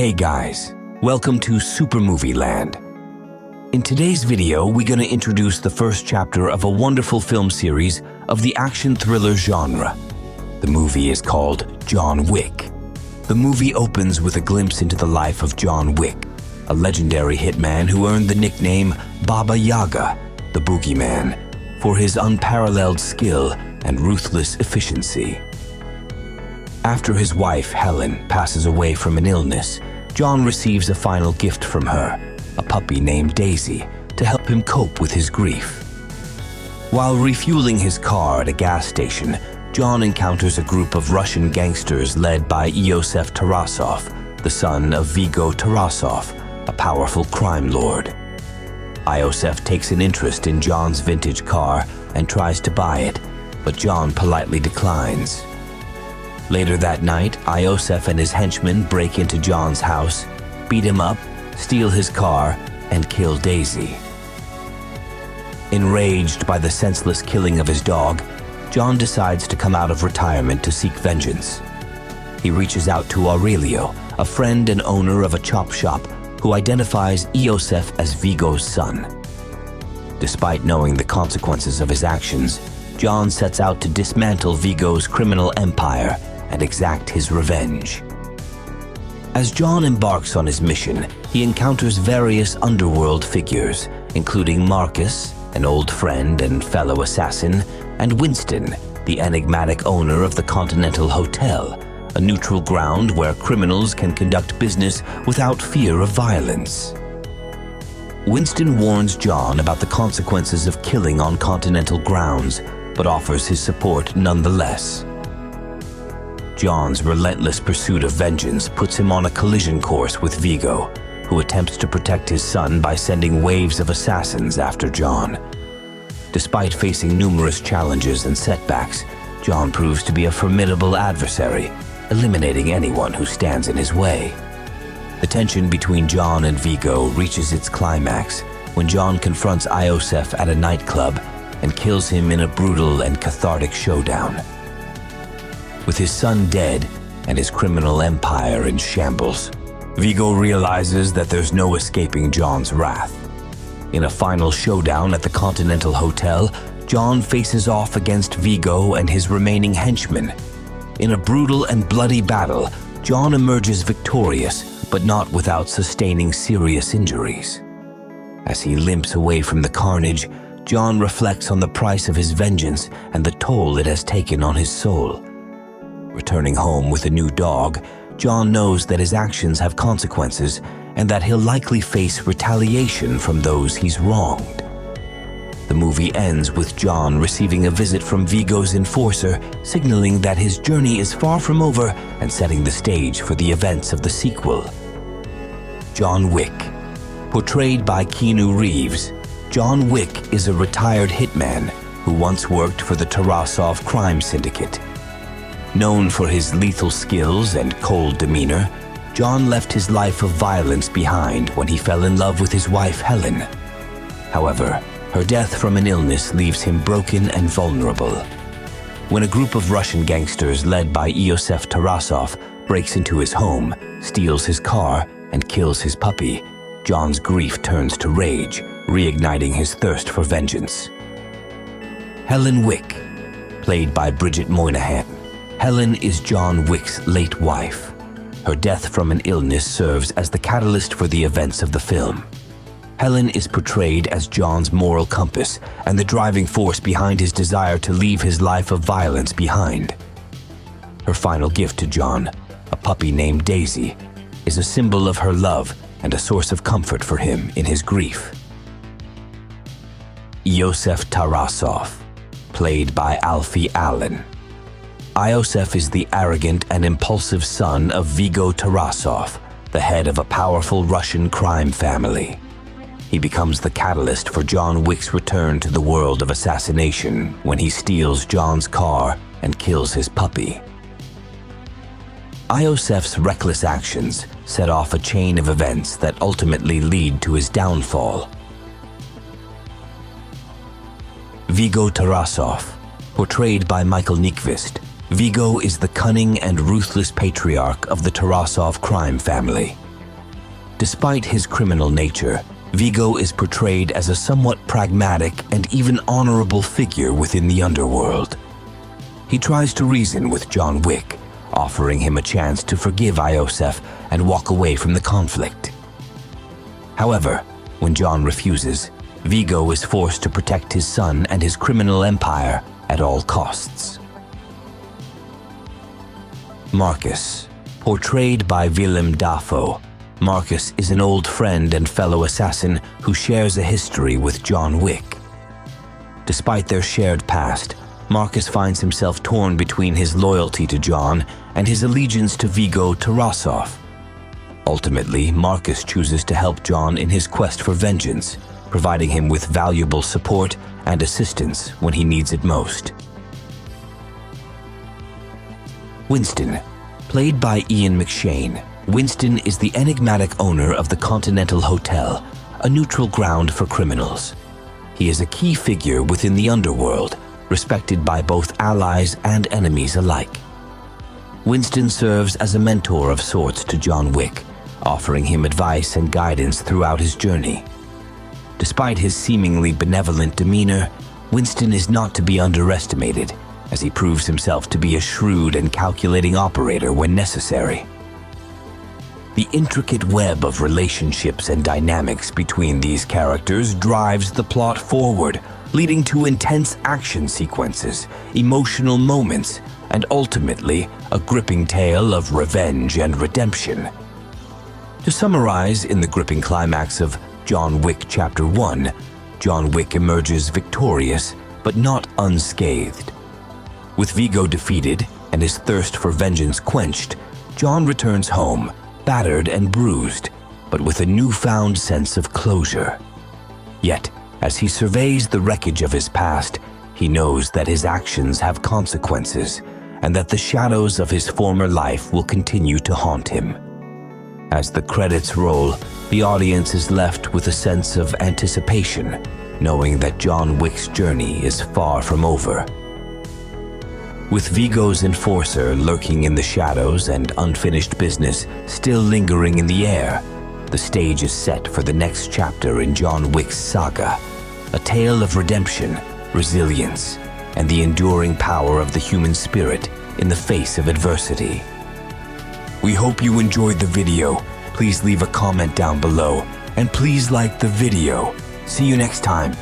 Hey guys, welcome to Super Movie Land. In today's video, we're going to introduce the first chapter of a wonderful film series of the action thriller genre. The movie is called John Wick. The movie opens with a glimpse into the life of John Wick, a legendary hitman who earned the nickname Baba Yaga, the boogeyman, for his unparalleled skill and ruthless efficiency. After his wife, Helen, passes away from an illness, John receives a final gift from her, a puppy named Daisy, to help him cope with his grief. While refueling his car at a gas station, John encounters a group of Russian gangsters led by Iosef Tarasov, the son of Viggo Tarasov, a powerful crime lord. Iosef takes an interest in John's vintage car and tries to buy it, but John politely declines. Later that night, Iosef and his henchmen break into John's house, beat him up, steal his car, and kill Daisy. Enraged by the senseless killing of his dog, John decides to come out of retirement to seek vengeance. He reaches out to Aurelio, a friend and owner of a chop shop, who identifies Iosef as Viggo's son. Despite knowing the consequences of his actions, John sets out to dismantle Viggo's criminal empire and exact his revenge. As John embarks on his mission, he encounters various underworld figures, including Marcus, an old friend and fellow assassin, and Winston, the enigmatic owner of the Continental Hotel, a neutral ground where criminals can conduct business without fear of violence. Winston warns John about the consequences of killing on Continental grounds, but offers his support nonetheless. John's relentless pursuit of vengeance puts him on a collision course with Viggo, who attempts to protect his son by sending waves of assassins after John. Despite facing numerous challenges and setbacks, John proves to be a formidable adversary, eliminating anyone who stands in his way. The tension between John and Viggo reaches its climax when John confronts Iosef at a nightclub and kills him in a brutal and cathartic showdown. With his son dead and his criminal empire in shambles, Viggo realizes that there's no escaping John's wrath. In a final showdown at the Continental Hotel, John faces off against Viggo and his remaining henchmen. In a brutal and bloody battle, John emerges victorious, but not without sustaining serious injuries. As he limps away from the carnage, John reflects on the price of his vengeance and the toll it has taken on his soul. Returning home with a new dog, John knows that his actions have consequences and that he'll likely face retaliation from those he's wronged. The movie ends with John receiving a visit from Viggo's enforcer, signaling that his journey is far from over and setting the stage for the events of the sequel. John Wick. Portrayed by Keanu Reeves, John Wick is a retired hitman who once worked for the Tarasov crime syndicate. Known for his lethal skills and cold demeanor, John left his life of violence behind when he fell in love with his wife Helen. However, her death from an illness leaves him broken and vulnerable. When a group of Russian gangsters led by Iosef Tarasov breaks into his home, steals his car, and kills his puppy, John's grief turns to rage, reigniting his thirst for vengeance. Helen Wick, played by Bridget Moynihan. Helen is John Wick's late wife. Her death from an illness serves as the catalyst for the events of the film. Helen is portrayed as John's moral compass and the driving force behind his desire to leave his life of violence behind. Her final gift to John, a puppy named Daisy, is a symbol of her love and a source of comfort for him in his grief. Iosef Tarasov, played by Alfie Allen. Iosef is the arrogant and impulsive son of Viggo Tarasov, the head of a powerful Russian crime family. He becomes the catalyst for John Wick's return to the world of assassination when he steals John's car and kills his puppy. Iosef's reckless actions set off a chain of events that ultimately lead to his downfall. Viggo Tarasov, portrayed by Michael Nyqvist, Viggo is the cunning and ruthless patriarch of the Tarasov crime family. Despite his criminal nature, Viggo is portrayed as a somewhat pragmatic and even honorable figure within the underworld. He tries to reason with John Wick, offering him a chance to forgive Iosef and walk away from the conflict. However, when John refuses, Viggo is forced to protect his son and his criminal empire at all costs. Marcus, portrayed by Willem Dafoe, Marcus is an old friend and fellow assassin who shares a history with John Wick. Despite their shared past, Marcus finds himself torn between his loyalty to John and his allegiance to Viggo Tarasov. Ultimately, Marcus chooses to help John in his quest for vengeance, providing him with valuable support and assistance when he needs it most. Winston, played by Ian McShane, Winston is the enigmatic owner of the Continental Hotel, a neutral ground for criminals. He is a key figure within the underworld, respected by both allies and enemies alike. Winston serves as a mentor of sorts to John Wick, offering him advice and guidance throughout his journey. Despite his seemingly benevolent demeanor, Winston is not to be underestimated, as he proves himself to be a shrewd and calculating operator when necessary. The intricate web of relationships and dynamics between these characters drives the plot forward, leading to intense action sequences, emotional moments, and ultimately a gripping tale of revenge and redemption. To summarize, in the gripping climax of John Wick Chapter 1, John Wick emerges victorious, but not unscathed. With Viggo defeated and his thirst for vengeance quenched, John returns home, battered and bruised, but with a newfound sense of closure. Yet, as he surveys the wreckage of his past, he knows that his actions have consequences and that the shadows of his former life will continue to haunt him. As the credits roll, the audience is left with a sense of anticipation, knowing that John Wick's journey is far from over. With Viggo's enforcer lurking in the shadows and unfinished business still lingering in the air, the stage is set for the next chapter in John Wick's saga, a tale of redemption, resilience, and the enduring power of the human spirit in the face of adversity. We hope you enjoyed the video. Please leave a comment down below, and please like the video. See you next time.